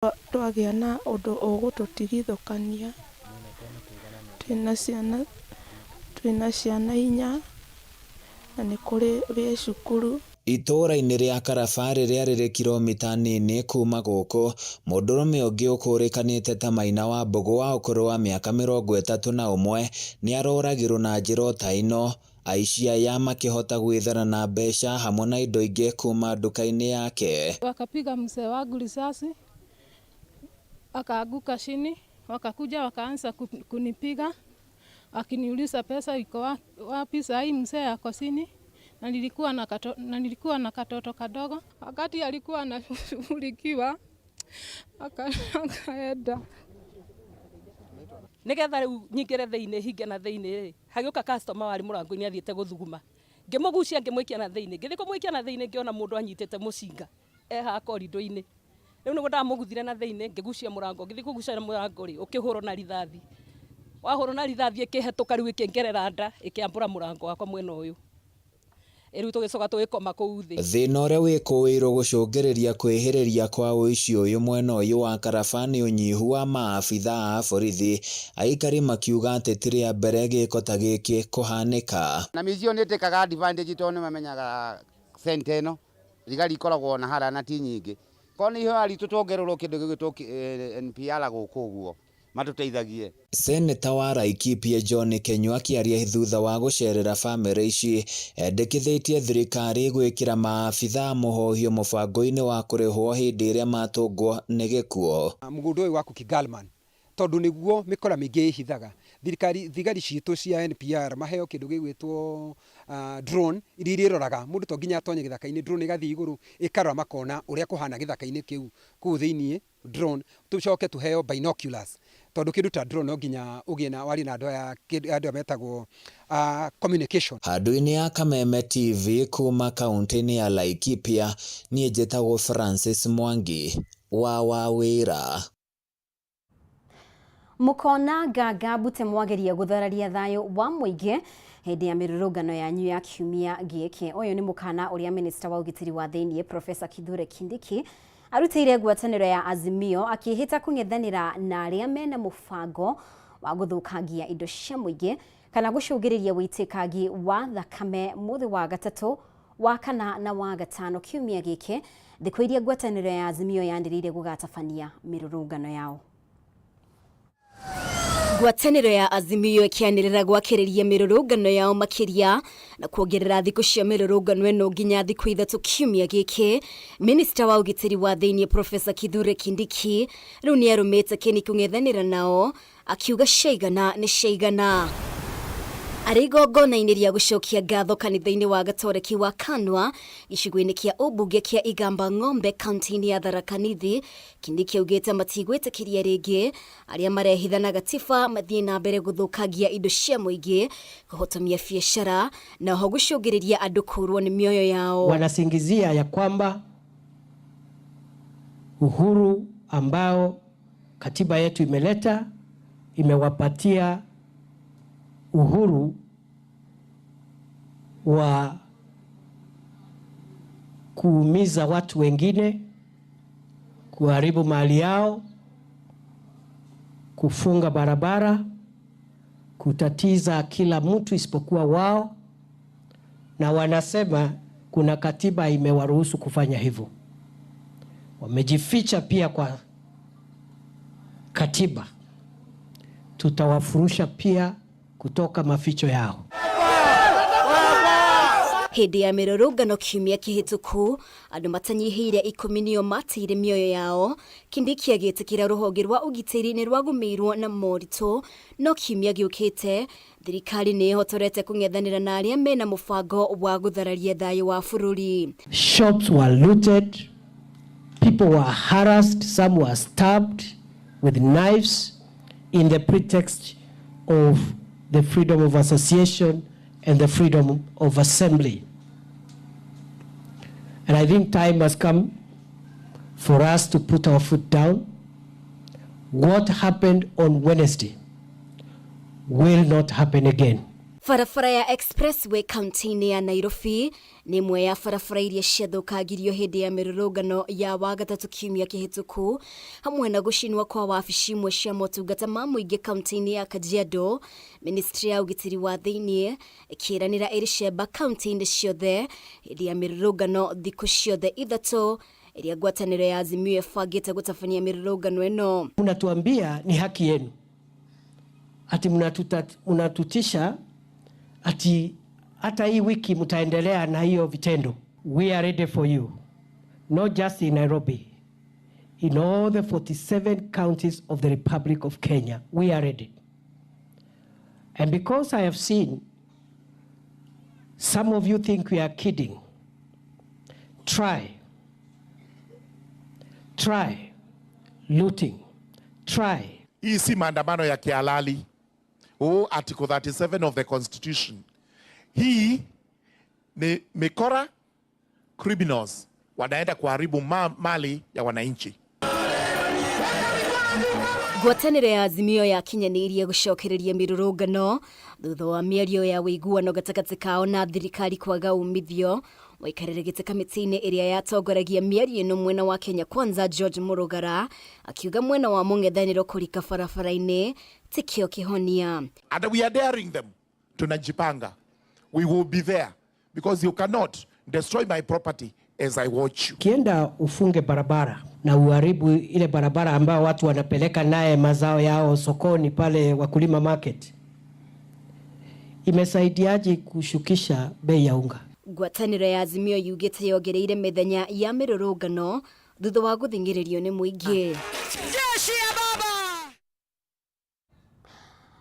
Twagĩa na ũndũ ũgũtũtigithũkania, twĩna ciana inya na nĩ kũrĩ wĩ cukuru. Itũra-inĩ rĩa Karaba rĩrĩa rĩrĩ kilomita nini kuma gũkũ, mũndũrũme ũngĩ ũkũrĩkanĩte ta Maina wa Mbũgũ wa ũkũrũ wa mĩaka 31 nĩaroragirwo na njĩra ta ĩno, aici aya makĩhota gwĩthara na mbeca hamwe na indo ingĩ kuma nduka-inĩ yake. Wakapiga mzee wangu risasi, akaanguka chini, wakakuja wakaanza kunipiga, akiniuliza pesa iko wapi, saa hii mzee ako chini. Na nilikuwa na katoto kadogo, wakati alikuwa anashughulikiwa akaenda. Nigetha riu nyingire thiini hinge na thiini hagioka customer wari murango-ini athiete guthuguma, ngimugucia ngimwikia na thiini, ngithi kumwikia na thiini ngiona mundu anyitete mucinga eha korido-ini. Riu niguo ndamuguthire na thiini ngigucia murango, ngithi kugucia murango ri ukihurwo na rithathi, wahurwo na rithathi ikihetoka riu ikingerera nda ikiambura murango wakwa mwena uyu. Thĩna ũrĩa wĩkũĩrwo gũcũngĩrĩria kwĩhĩrĩria kwa ũici ũyũ mwena ũyũ wa Karaba nĩ ũnyihu wa maabithaa a borithi, aikari makiuga atĩ ti rĩa mbere gĩko ta gĩkĩ kũhanĩka. Na mĩici nĩ ĩtĩkaga advantage tondũ nĩ mamenyaga center ĩno thigari ikoragwo na harĩa na ti nyingĩ, korwo nĩ ihũra ritũ tuongererwo kĩndũ gĩgwĩtwo NPR gũkũ ũguo matuteithagie. Seneta wa Laikipia John Kenyua akĩaria thutha wa gũcerera bamĩrĩ ici endekithĩtie thirikari gwĩkĩra maabithaa mũhohio mũbango-inĩ wa kũrĩhwo hĩndĩ ĩrĩa matũngwo nĩ gĩkuo. Mũgũnda ũyũ wa Kigalman tondũ nĩguo mĩkora mĩingĩ ĩhithaga, thigari citũ cia NPR maheo kĩndũ gĩgwĩtwo drone iria irĩroraga mũndũ to nginya atonye gĩthaka-inĩ, drone igathiĩ igũrũ ĩkarora makona ũrĩa kũhana gĩthaka-inĩ kĩu kũu thĩiniĩ drone, tũcoke tuheo binoculars tondũ kĩndũ ta drone no nginya ũgĩe na wari na andũ metagwo communication. Handũ-inĩ ya Kameme TV kuma kaunti-inĩ ya Laikipia, niĩ njĩtagwo Francis Mwangi wa wĩra. Mukona Gaga Bute mwageria guthararia thayo wa mũingĩ hĩndĩ ya mĩrũrũngano yanyu ya kiumia gĩkĩ. Ũyũ nĩ mũkana ũrĩa Minister wa ũgitĩri wa thĩinĩ Professor Kithure Kindiki arutĩire ngwatanĩro ya Azimio akĩhĩta kũng'ethanĩra na arĩa mena mũbango wa gũthũkangia indo cia mũingĩ kana gũcũngĩrĩria wĩitĩkangi wa thakame mũthĩ wa gatatũ, wa kana na wa gatano kiumia gĩkĩ, thikũ iria ngwatanĩro ya Azimio yanĩrĩire gũgatabania mĩrũrũngano yao. Ngwatanĩro ya Azimio ĩkĩanĩrĩra gwakĩrĩria mĩrũrũngano yao makĩria na kuongerera thikũ cia mĩrũrũngano ĩno nginya thikũ 3 kiumia gĩkĩ. Minister wa ũgitĩri wa thĩinĩ Professor Kithure Kindiki rĩu nĩarũmĩte kĩni kũng'ethanĩra nao akiuga ciaigana nĩ ciaigana. Arĩ igongona-inĩ rĩa gũcokia ngatho kanitha-inĩ wa Gatoreki wa Kanwa gĩcigo-inĩ kĩa ũmbunge kĩa Igamba Ng'ombe kaunti-inĩ ya Tharaka Nithi, Kindiki augĩte matigwĩtĩkĩria rĩngĩ arĩa marehithana gatiba mathiĩ na mbere gũthũkangia indo cia mũingĩ, kũhotomia biacara na ho gũcũngĩrĩria andũ kũrwo nĩ mioyo yao. Wanasingizia ya kwamba uhuru ambao katiba yetu imeleta imewapatia uhuru wa kuumiza watu wengine, kuharibu mali yao, kufunga barabara, kutatiza kila mtu isipokuwa wao, na wanasema kuna katiba imewaruhusu kufanya hivyo. Wamejificha pia kwa katiba. Tutawafurusha pia kutoka maficho yao. Hĩndĩ ya mĩrũrũngano kiumia kĩhĩtũku, andũ matanyihĩire 10 nĩo mateire mĩoyo yao. Kindiki agĩtĩkĩra rũhonge rwa ũgitĩri nĩ rwagũmĩirwo na moritũ, no kiumia gĩũkĩte thirikari nĩ ĩhotorete kũng'ethanĩra na arĩa mena mũbango wa gũthararia thayũ wa bũrũri. Shops were looted, people were harassed, some were stabbed with knives in the pretext of the freedom of association and the freedom of assembly. And I think time has come for us to put our foot down. What happened on Wednesday will not happen again. Barabara ya expressway kaunti-inĩ ya Nairobi nĩ imwe ya barabara iria ciathũkangirio hĩndĩ ya mĩrũrũngano ya wagatatũ kiumia kĩhĩtũku hamwe na gũcinwo kwa wabici imwe cia motungata ma mũingĩ kaunti-inĩ ya Kajiado. Ministry ya ũgitĩri wa thĩinĩ ĩkĩranĩra ĩrĩ cemba kaunti-inĩ ciothe hĩndĩ ya mĩrũrũngano thikũ ciothe ithatũ iria ngwatanĩro ya Azimio ĩbangĩte gũtabania mĩrũrũngano ĩno. Mnatuambia ni haki yenu, ati mnatutisha ati hata hii wiki mtaendelea na hiyo vitendo. We are ready for you, not just in Nairobi, in all the 47 counties of the Republic of Kenya. We are ready. And because I have seen some of you think we are kidding, try looting, try. Hii si maandamano ya kihalali. Article 37 of the Constitution. Hii ni mikora criminals wanaenda kuharibu mali ya wananchi. Ngwatanĩro ya Azimio yakinyanĩirie gũcokereria mĩrũrũngano thutha wa mĩario ya ũiguano gatagatĩ kao na thirikari kwaga umithio. Waikarĩre gĩtĩ kamĩtĩ-inĩ ĩrĩa yatongoragia mĩario ĩno mwena wa Kenya Kwanza George Murugara akiuga mwena wa mũng'ethanĩro kũrika barabara-inĩ tikio kĩhonia. And we are daring them. Tunajipanga. We will be there because you cannot destroy my property as I watch you. Kienda ufunge barabara na uharibu ile barabara ambao watu wanapeleka naye mazao yao sokoni pale Wakulima Market, imesaidiaje kushukisha bei ya unga? Ngwatanĩro ya Azimio yugĩte yongereire mĩthenya ya mĩrũrũngano thutha wa gũthingĩrĩrio nĩ mũingĩ.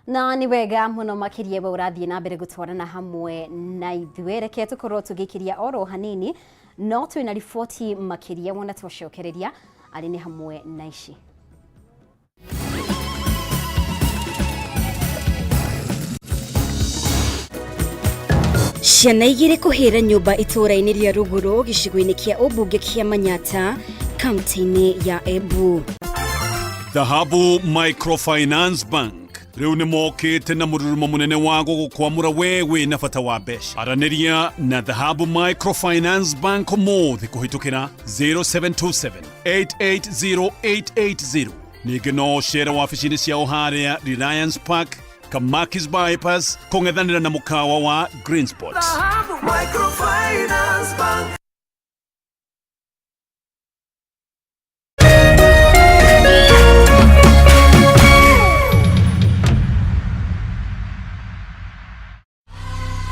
Na ni wega mũno makĩria we ũrathiĩ na mbere gũtwarana hamwe na ithuĩ. Reke tũkorwo tũgĩkĩria oro hanini, no twĩna riboti makĩria wona twacokereria arĩ nĩ hamwe na ici. Ciana igĩrĩ kũhĩra nyũmba itũũra-inĩ rĩa Rũgũrũ gĩcigo-inĩ kĩa ũmbunge kĩa Manyata kaunti-inĩ ya Embu. Dhahabu Microfinance Bank rĩu nĩ mokĩte na mũrurumo mũnene wa gũkwamũra wewe na bata wa mbeca. Aranĩria na Dhahabu Microfinance Bank ũmũthĩ kũhĩtũkĩra 0727 880880. Ningĩ no ũcere wabici-inĩ ciao harĩa Reliance Park, Kamakis Bypass, kũng'ethanĩra na mũkawa wa Green Spot. Dhahabu Microfinance Bank.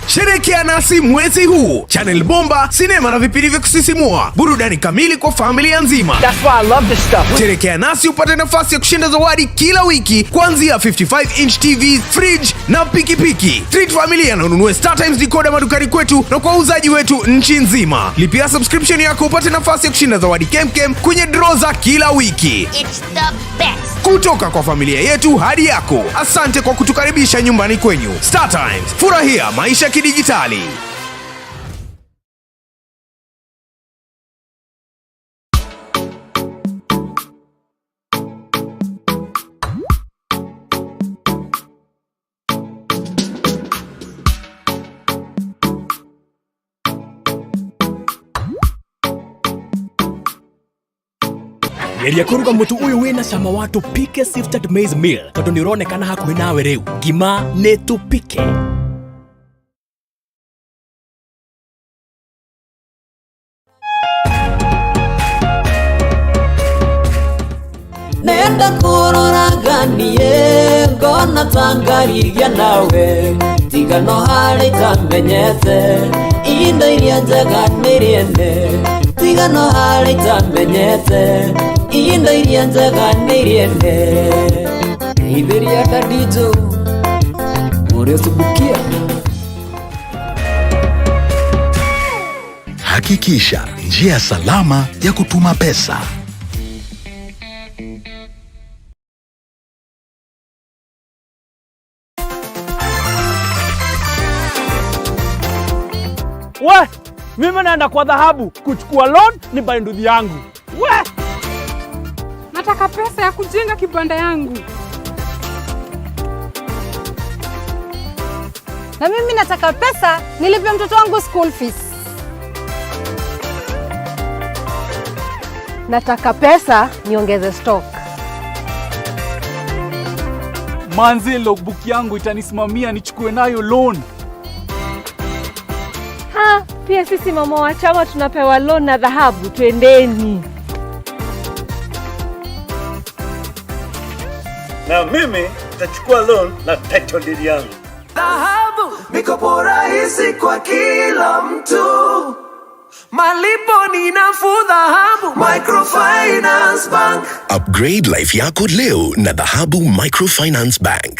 Sherekea nasi mwezi huu. Channel bomba, sinema na vipindi vya kusisimua, burudani kamili kwa familia nzima. That's why I love this stuff. Sherekea nasi upate nafasi ya kushinda zawadi kila wiki kuanzia 55-inch TV, fridge na pikipiki. Treat familia na ununue StarTimes decoder madukani kwetu na kwa uzaji wetu nchi nzima. Lipia subscription yako upate nafasi ya kushinda zawadi kemkem kwenye draw za kila wiki. It's the best. Kutoka kwa familia yetu hadi yako. Asante kwa kutukaribisha nyumbani kwenyu. StarTimes, furahia maisha kidijitali. Geria kuruga mutu uyu wina cama wa tupike sifted maize meal tondu ni uronekana hakuhi nawe riu. Ngima ni tupike. Nenda kuroraganie ngona tangariria nawe tigano hari tamenyete indo iria njega niriende tigano hari tamenyete indo iria njega niriende ithiria dadijo uresubukia. Hakikisha njia salama ya kutuma pesa. We, mimi naenda kwa Dhahabu kuchukua loan ni banduthi yangu. We, nataka pesa ya kujenga kibanda yangu. Na mimi nataka pesa nilipe mtoto wangu school fees. Nataka pesa niongeze stock. Manzi, logbook yangu itanisimamia nichukue nayo loan. Pia sisi mama wa chama tunapewa loan na dhahabu, twendeni. Na mimi nitachukua loan na title deed yangu. Dhahabu, mikopo rahisi kwa kila mtu. Malipo ni nafuu. Dhahabu Microfinance Bank. Upgrade life yako leo na Dhahabu Microfinance Bank.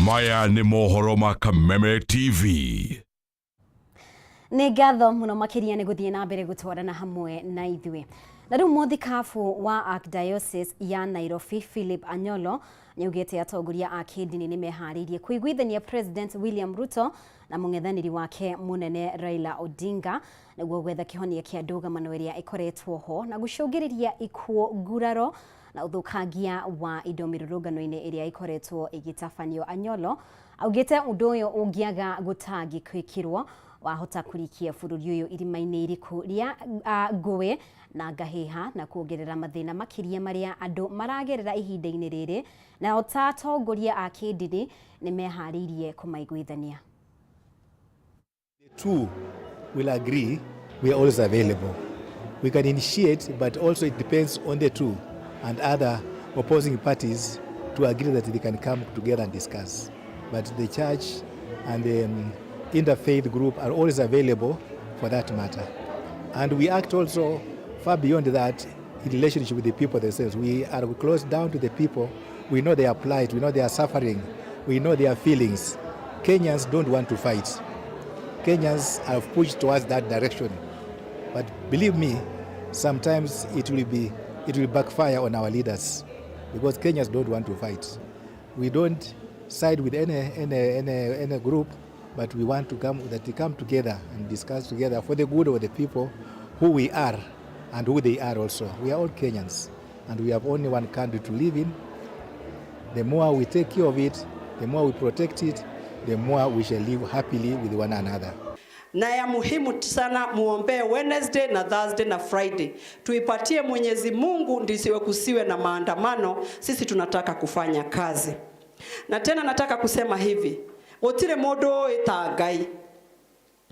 Maya ni mohoro ma Kameme TV. Nĩ ngatho mũno makĩria nĩ gũthiĩ na mbere gũtwarana hamwe na ithuĩ. Na rĩu mũthikabu wa Archdiocese ya Nairobi Philip Anyolo nĩaugĩte atongoria a kĩndini nĩ meharĩirie kũiguithania President William Ruto na mũng'ethanĩri wake mũnene Raila Odinga nĩguo gwetha kĩhonia kĩa ndũgamano ĩrĩa ĩkoretwo ho na gũcũngĩrĩria ikuũ, nguraro na ũthũkangia wa indo mĩrũrũngano-inĩ ĩrĩa ĩkoretwo ĩgĩtabanio. Anyolo augĩte ũndũ ũyũ ũngĩaga gũtangĩkĩrwo wahota kũrikia bũrũri ũyũ irima-inĩ iriku rĩa ngũĩ na ngahĩha na kuongerera mathĩna makĩria marĩa andũ maragerera ihinda-inĩ rĩrĩ, na atongoria a kĩndini nĩ meharĩirie kũmaiguithania. The two will agree, we are always available. We can initiate, but also it depends on the two and other opposing parties to agree that they can come together and discuss. But the church and the interfaith group are always available for that matter. And we act also far beyond that in relationship with the people themselves. We are close down to the people. We know their plight, we know their suffering, we know their feelings. Kenyans don't want to fight. Kenyans have pushed towards that direction. But believe me, sometimes it will backfire on our leaders because Kenyans don't want to fight. We don't side with any group, but we want to come together and discuss together for the good of the people who we are and who they are also. We are all Kenyans and we have only one country to live in. The more we take care of it, the more we protect it, the more we shall live happily with one another. Na ya muhimu sana muombe Wednesday na Thursday na Friday. Tuipatie Mwenyezi Mungu ndisiwe kusiwe na maandamano, sisi tunataka kufanya kazi. Na tena nataka kusema hivi, otire modo etagai.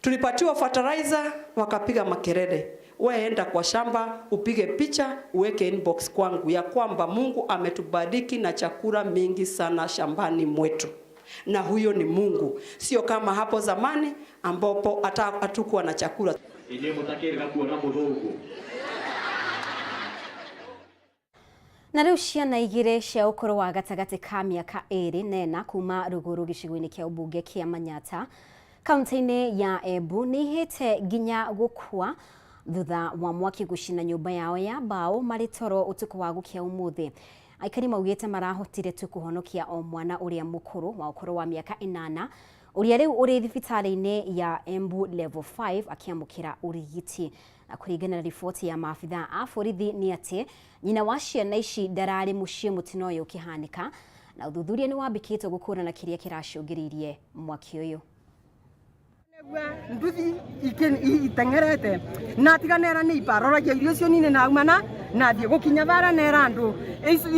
Tulipatiwa fertilizer wakapiga makelele. Wewe enda kwa shamba, upige picha, uweke inbox kwangu ya kwamba Mungu ametubariki na chakula mingi sana shambani mwetu. Na huyo ni Mungu, sio kama hapo zamani ambapo hatukuwa na chakula. Na rĩu ciana igĩrĩ cia ũkũrũ wa gatagatĩ ka mĩaka 2 na 4 kuma rũgũrũ gĩcigo-inĩ kĩa ũmbunge kĩa Manyata kaunti-inĩ ya Embu nĩ ihĩte nginya gũkua thutha wa mwaki gũcina nyũmba yao ya mbaũ marĩ toro ũtukũ wa gũkĩa ũmũthĩ. Aikari maugĩte marahotire tu kũhonokia o mwana ũrĩa mũkũrũ wa ũkũrũ wa mĩaka 8 ũrĩa rĩu ũrĩ thibitarĩ-inĩ ya Embu level 5 akĩamũkĩra ũrigiti. Na kũringana na riboti ya maabitha a borithi nĩ atĩ nyina wa ciana ici ndararĩ mũciĩ mũtino ũyũ ũkĩhanĩka, na ũthuthuria nĩ wambĩkĩtwo gũkũrana kĩrĩa kĩracũngĩrĩirie mwaki ũyũ. Nduthi itengerete na tiganera ni iparoragia irio cio nini na umana na thie gukinya bara nera andu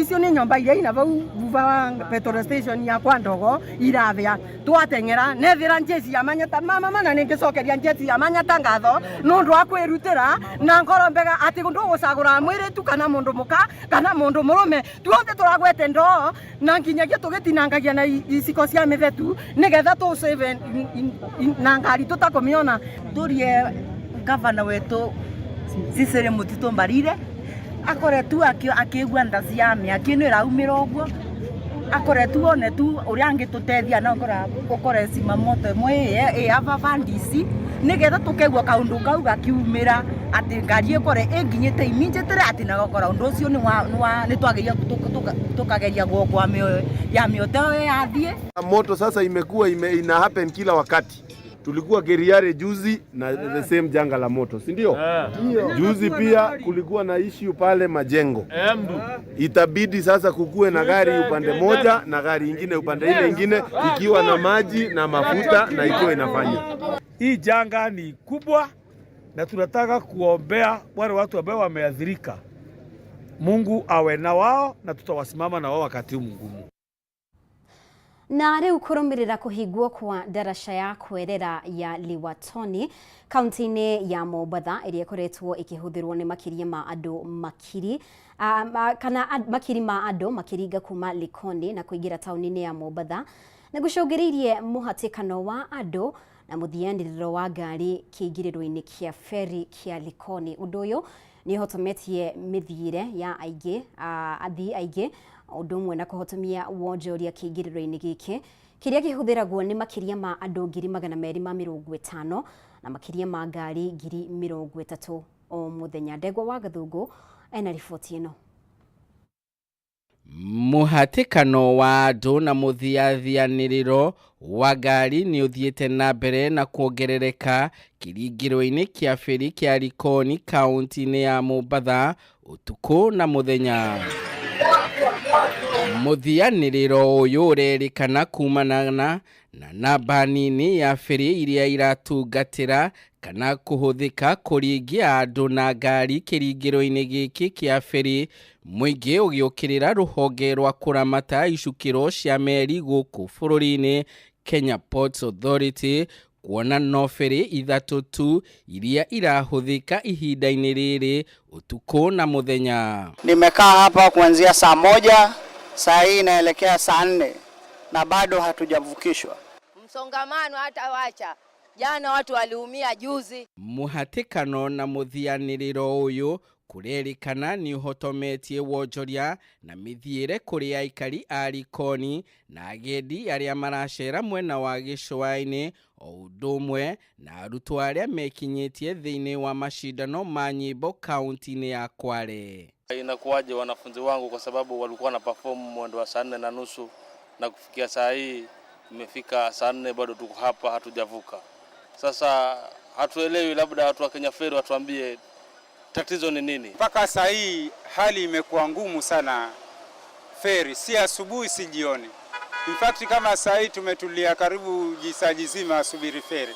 icio ni nyomba iria ina vau vuva wa petrol station ya kwa ndogo irathia twatengera nethira njeci ya Manyata mama mana ningicokeria njeci ya Manyata ngatho nundu wa kwirutira na ngoro mbega ati gundu gucagura mwiri tu kana mundu muka kana mundu murume tuothe turagwete ndo na nginyagia tugitinangagia na iciko cia mithetu nigetha tu save na ngari tutakomiona turie gavana wetu Cicere Mutito Mbarire akoretu akigua ndaci ya miaki ni raumira uguo akoretu one tu uria angitutethia na ngora cima moto mwe ava vandisi nigetha tukegua kaundu kau gakiumira ati ngari ikore inginyite immediately ati na gukora undu ucio ni twageria tukageria kwa ya mioto yathie. Moto sasa imekuwa ina happen kila wakati. Tulikuwa Keriare juzi na the same janga la moto, si ndio? Juzi pia kulikuwa na issue pale Majengo. Itabidi sasa kukue na gari upande moja na gari ingine upande ile ingine, ikiwa na maji na mafuta na ikiwa inafanya. Hii janga ni kubwa na tunataka kuombea wale watu ambao wameathirika. Mungu awe na wao na tutawasimama na wao wakati mgumu. Na riu kurumirira kuhingwo kwa darasha ya kwerera ya Liwatoni kaunti-ini ya Mombatha iria ikoretwo ikihuthirwo ni makiria ma andu makiri ma andu makiringa kuma Likoni na kuingira tauni-ini ya Mombatha na gucungiririe muhatikano wa andu na muthianiriro wa ngari kiingiriro-ini kia feri kia Likoni. Undu uyu ni hotometie mithiire ya athii aingi undu umwe na kuhotomia wonjoria kiingiriro-ini giki kiria kihuthiragwo ni makiria ma andu 250 na makiria ma ngari 30,000 o muthenya. Ndegwa wa Gathungu ena riboti ino. Muhatikano wa andu na muthiathianiriro wa ngari ni uthiete na mbere na kuongerereka kiringiro-ini kia feri kia Likoni kaunti-ini ya Mombatha utuku na muthenya. Muthianiriro uyu urerikana kumana na namba nini ya feri iria iratungatira kana kuhuthika kuringia andu na ngari kiringiro-ini giki kia feri, muingi ugiukirira ruhonge rwa kuramata icukiro cia meri guku bururi-ini Kenya Ports Authority kuona no feri ithatu tu iria irahuthika ihinda-ini riri utuku na muthenya. Nimekaa hapa kuanzia saa 1, saa hii inaelekea saa 4 na bado hatujavukishwa. Msongamano hata wacha. Jana watu waliumia juzi. Muhatikano na muthianiriro uyu kurerikana ni uhotometie wonjoria na mithiire kuri aikari a Likoni na agendi aria maracera mwena wa gicua-ini o undu umwe na arutwo aria mekinyitie thiini wa mashindano ma nyimbo kaunti-ini ya Kwale. Inakuwaje wanafunzi wangu, kwa sababu walikuwa na perform mwendo wa 4:30 na kufikia saa hii imefika saa 4 bado tuko hapa hatujavuka. Sasa hatuelewi, labda watu wa Kenya Ferry watuambie tatizo ni nini. Mpaka saa hii hali imekuwa ngumu sana feri, si asubuhi si jioni. In fact kama saa hii tumetulia karibu jisaji zima asubiri feri.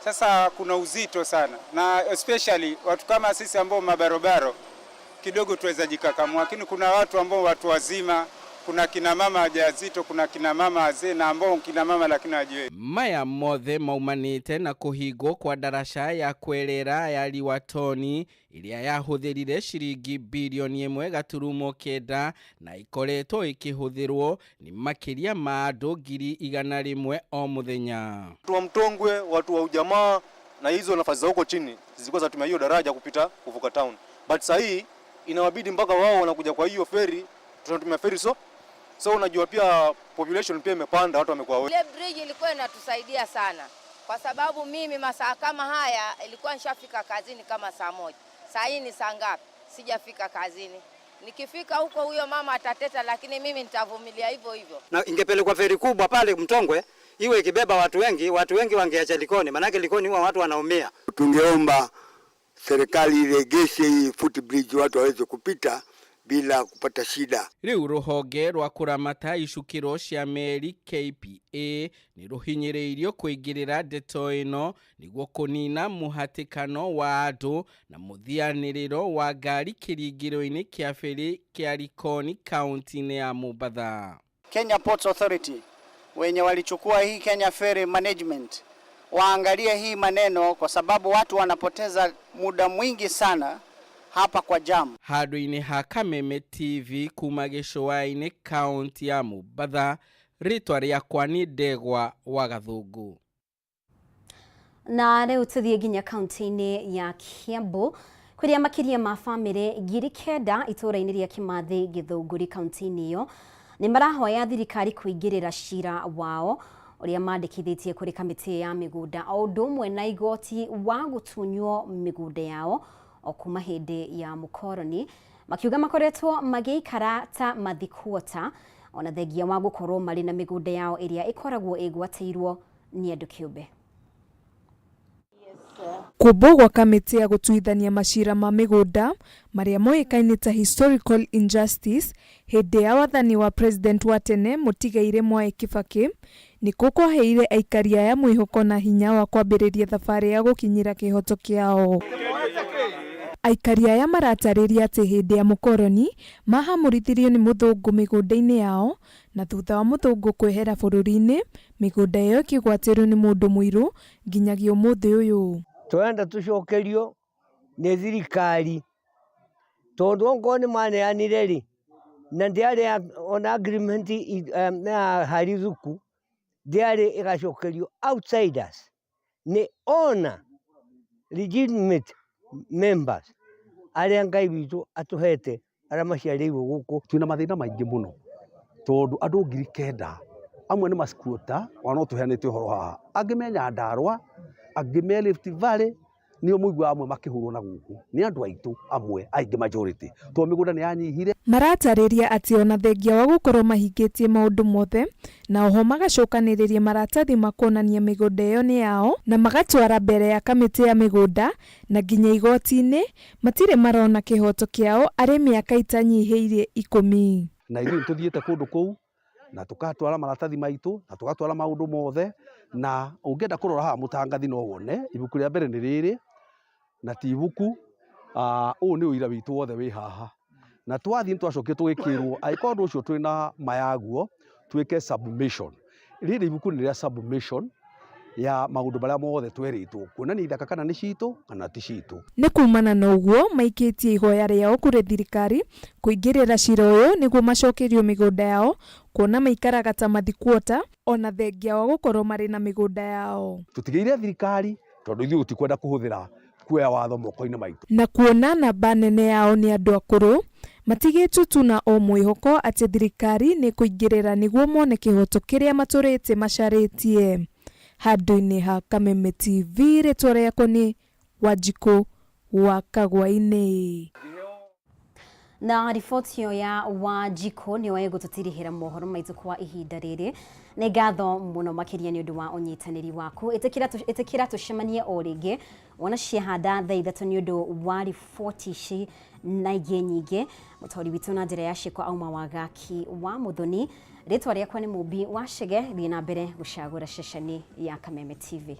Sasa kuna uzito sana na especially watu kama sisi ambao mabarobaro kidogo tuweza jikakamua, lakini kuna watu ambao watu wazima, kuna kina mama wajawazito, kuna kina mama wazee na ambao kina mama lakini hawajui. Maya mothe maumanite na kuhingwo kwa darasha ya kwerera ya Liwatoni iria yahuthirire ciringi bilioni 1.9 na ikoretwo ikihuthirwo ni makiria ma andu 100,000 o muthenya. Watu wa Mtongwe, watu wa ujamaa na hizo nafasi za huko chini zilikuwa zatumia hiyo daraja kupita kuvuka town. But sasa hii inawabidi mpaka wao wanakuja kwa hiyo feri, tunatumia feri so unajua pia population pia imepanda, watu wamekuwa wengi. Ile bridge ilikuwa inatusaidia sana kwa sababu mimi masaa kama haya ilikuwa nishafika kazini kama saa 1. Saa hii ni saa ngapi? Sijafika kazini. Nikifika huko huyo mama atateta, lakini mimi nitavumilia hivyo hivyo. Na ingepelekwa feri kubwa pale Mtongwe iwe ikibeba watu wengi wangeacha Likoni, maana Likoni huwa watu wanaumia. Tungeomba serikali iregeshe hii footbridge watu waweze kupita bila kupata shida. Riu ruhonge rwa kuramata icukiro cia meri KPA ni ruhinyiriirio kuingirira ndeto ino niguo kunina muhatikano wa andu na muthianiriro wa ngari kiringiro-ini kia feri kia Likoni kaunti-ini ya Mombatha. Kenya Ports Authority wenye walichukua hii Kenya Ferry Management waangalie hii maneno, kwa sababu watu wanapoteza muda mwingi sana hapa kwa jam. Handu-ini ha Kameme TV kuma gicua-ini kaunti ya Mombatha, ritwa riakwa ni Ndegwa wa Gathungu. Na riu tuthie nginya kaunti-ini ya Kiambu kuria makiria ma family 9,000 itura-ini ria Kimathi Githunguri kaunti-ini iyo ni marahoya thirikari kuingirira cira wao uria mandikithitie kuri kamiti ya migunda o undu umwe na igoti wa gutunywo migunda yao o kuma hindi ya mukoroni, makiuga makoretwo magiikara ta mathikuota ona thengia wa gukorwo mari na migunda yao iria ikoragwo igwateirwo ni andu kiumbe. Kumbwo gwa kamĩtĩ ya gũtuithania macira ma mĩgũnda marĩa moĩkaine ta historical injustice hĩndĩ ya wathani wa president wa tene Mũtigaire Mwai Kibaki nĩ kũkwaheire aikari aya mwĩhoko na hinya wa kwambĩrĩria thabarĩ ya gũkinyĩra kĩhoto kĩao. Aikari aya maratarĩria atĩ hĩndĩ ya mũkoroni mahamũrithirio nĩ mũthũngũ mĩgũnda-inĩ yao, na thutha wa mũthũngũ kwehera bũrũri-inĩ mĩgũnda ĩyo ĩkĩgwatĩrwo nĩ mũndũ mũirũ nginyagia ũmũthĩ ũyũ. Twenda tucokerio nĩ thirikari tondũ ongo nĩ maneanire rĩ na ndiarĩ ona agreement na harithuku ndiarĩ ĩgacokerio outsiders nĩ ona legitimate members arĩa Ngai witũ atuhete arĩa maciarĩirwo gũkũ. Twina mathĩna maingĩ mũno tondũ andũ 9,000 amwe nĩ masquatter ona tuheanĩte ũhoro haha, angĩ me Nyandarua, angĩ me Rift Valley, nĩo mũigua amwe makĩhũrwo na gũkũ nĩ andũ aitũ amwe aingĩ majority tondũ mĩgũnda nĩ yanyihire. Maratarĩria atĩ ona thengia wa gũkorwo mahingĩtie maũndũ mothe na oho magacokanĩrĩria maratathi makuonania mĩgũnda ĩyo nĩ yao na magatwara mbere ya kamĩtĩ ya mĩgũnda na nginya igoti-inĩ, matirĩ marona kĩhoto kĩao arĩ mĩaka itanyihĩirie 10. Na ithuĩ tũthiĩte kũndũ kũu na tũgatwara maratathi maitũ na tũgatwara maũndũ mothe, na ũngĩenda kũrora haha mũtangathi no wone ibuku rĩa mbere nĩ rĩrĩ na ti ibuku, ũũ nĩ ũira witũ wothe wĩ haha, na twathiĩ twacokio tũgĩkĩrwo angĩkorwo ũndũ ũcio twĩ na mayaguo twĩke submission. Rĩrĩ ibuku nĩ rĩa submission ya maũndũ marĩa mothe twerĩtwo kuonania ithaka kana nĩ citũ kana ti citũ. Nĩ kumana na ũguo maikĩtie ihoya rĩao kũrĩ thirikari kũingĩrĩra cira ũyũ nĩguo macokerio mĩgũnda yao, kuona maikaraga ta mathikwota ona thengia wa gũkorwo marĩ na mĩgũnda yao. Tũtigĩire thirikari tondũ ithuĩ tũtikwenda kũhũthĩra kuoya watho moko-inĩ maitũ. Na kuona namba nene yao nĩ andũ akũrũ, matigĩtwo tu na o mwĩhoko atĩ thirikari nĩ kũingĩrĩra nĩguo mone kĩhoto kĩrĩa matũrĩte macarĩtie. Handũ-inĩ ha Kameme TV, rĩtwa rĩakwa nĩ Wanjikũ wa Kagwa-inĩ. Na riboti ĩyo ya Wanjikũ nĩ waĩ gũtũtirihĩra mohoro maitũ kwa ihinda rĩrĩ. Nĩ ngatho mũno makĩria nĩ ũndũ wa ũnyitanĩri waku. Ĩtĩkĩra tũcemanie o rĩngĩ wona ciahanda thaa 3 nĩ ũndũ wa riboti ici na ingĩ nyingĩ. Mũtũri witũ na njĩra ya ciĩko auma Wagaki wa Muthoni. Rĩtwa rĩakwa nĩ Mũmbi wa Chege, thiĩ na mbere gũcagũra ceceni ya Kameme TV.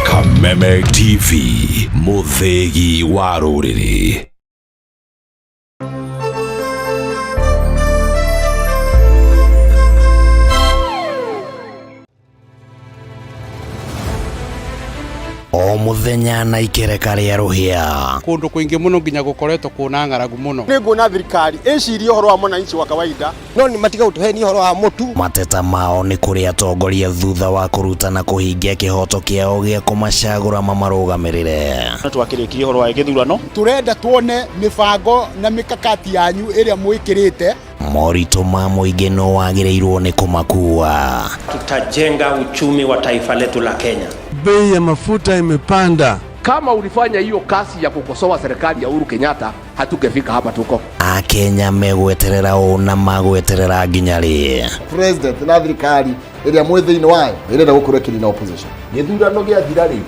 Kameme TV, mũthĩgi wa rũrĩrĩ. O muthenya na ikereka rĩa rũhĩa. Kũndũ kũingĩ mũno nginya gũkoretwo kũna ng'aragu mũno. Nĩ nguona thirikari ĩcirie ũhoro wa mwananchi wa kawaida, no nĩ matiga gũtũhenia ũhoro wa mũtu. Mateta mao nĩ kũrĩ atongoria thutha wa kũrutana kũhingia kĩhoto kĩao gĩa kũmacagũra mamarũgamĩrĩre. Twakĩrĩkirie ũhoro wa gĩthurano, tũrenda tuone mĩbango na mĩkakati yanyu ĩrĩa mwĩkĩrĩte. Moritũ ma mũingĩ no wagĩrĩirwo nĩ kũmakua. Tutajenga uchumi wa taifa letu la Kenya. Bei ya mafuta imepanda. Kama ulifanya hiyo kasi ya kukosoa serikali ya Uhuru Kenyatta, hatungefika hapa tuko. Akenya megweterera ũũ na magweterera nginya rĩ. President na thirikari ĩrĩa mwĩ thĩinĩ wayo ĩrenda gũkorwo ĩkĩrĩ na opposition. Gĩthurano gĩathira rĩ,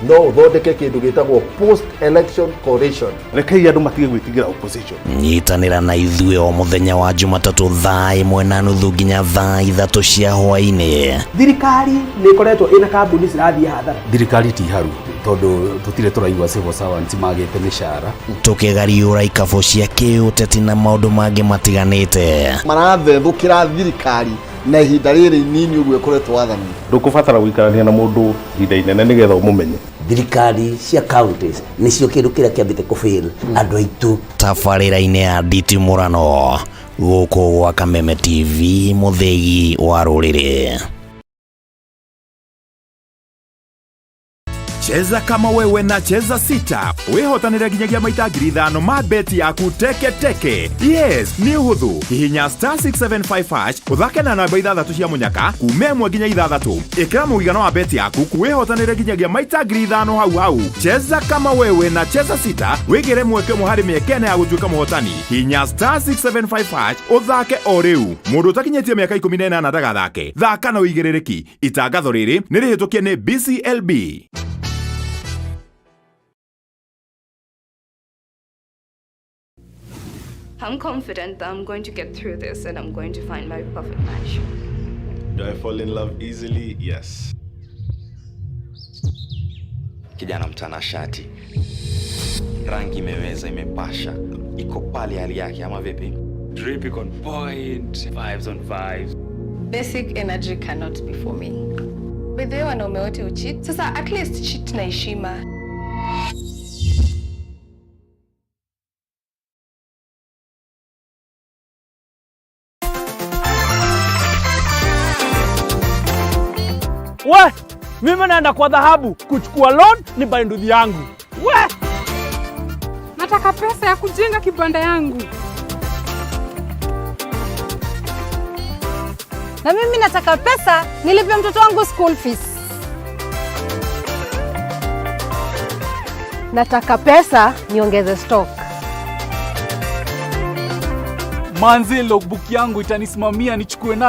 no ũthondeke kĩndũ gĩtagwo post election coalition. Rekei andũ matige gwĩtigĩra opposition. Nyitanĩra na ithuĩ o mũthenya wa Jumatatũ thaa 1:30 nginya thaa 3 cia hwaĩ-inĩ. Thirikari nĩ ĩkoretwo ĩna kambuni cirathiĩ hathara. Thirikari ti haru tondũ tũtirĩ tũraigua civil servants magĩte mĩcara. Tũkĩgariũra ikabũ cia kĩũteti na maũndũ mangĩ matiganĩte. Marathethũkĩra thirikari na ihinda rĩrĩ inini ũguo ĩkoretwo wathani. Ndũkũbatara gũikarania na mũndũ ihinda inene nĩgetha ũmũmenye. Thirikari cia counties nĩcio kĩndũ kĩrĩa kĩambĩte kũfail andũ aitũ. Tabarĩra-inĩ ya nditimũrano gũkũ gwa Kameme TV, mũthĩgi wa rũrĩrĩ. Cheza kama wewe na cheza sita. Wehotanire ginyagia maita 5,000 ma beti yaku teke teke. Yes, ni huthu. Hihinya *675# uthake na namba 6 cia munyaka kume 1 nginya 6. Ikira muigano wa beti yaku kuwehotanire ginyagia maita 5,000 hau. Cheza kama wewe na cheza sita. Wigire mweke muhari miekene ya gutuika muhotani. Hihinya *675# uthake o riu. Mundu utakinyetie miaka 18 ndagathake. Thaka na uigirereki. Itangatho riri ni rihitukie ni BCLB. I'm confident that I'm going to get through this and I'm going to find my perfect match. Do I fall in love easily? Yes. Kijana mtanashati. Rangi imeweza, imepasha. Iko pale hali yake ama vipi? Drip on point, vibes on vibes. Basic energy cannot be for me. By the way, wanaume wote ucheat. Sasa at least cheat na heshima. We, mimi naenda kwa dhahabu kuchukua loan ni bainduthi yangu. We, nataka pesa ya kujenga kibanda yangu. Na mimi nataka pesa nilipe mtoto wangu school fees. Nataka pesa niongeze stock. Manzi logbook yangu itanisimamia nichukue na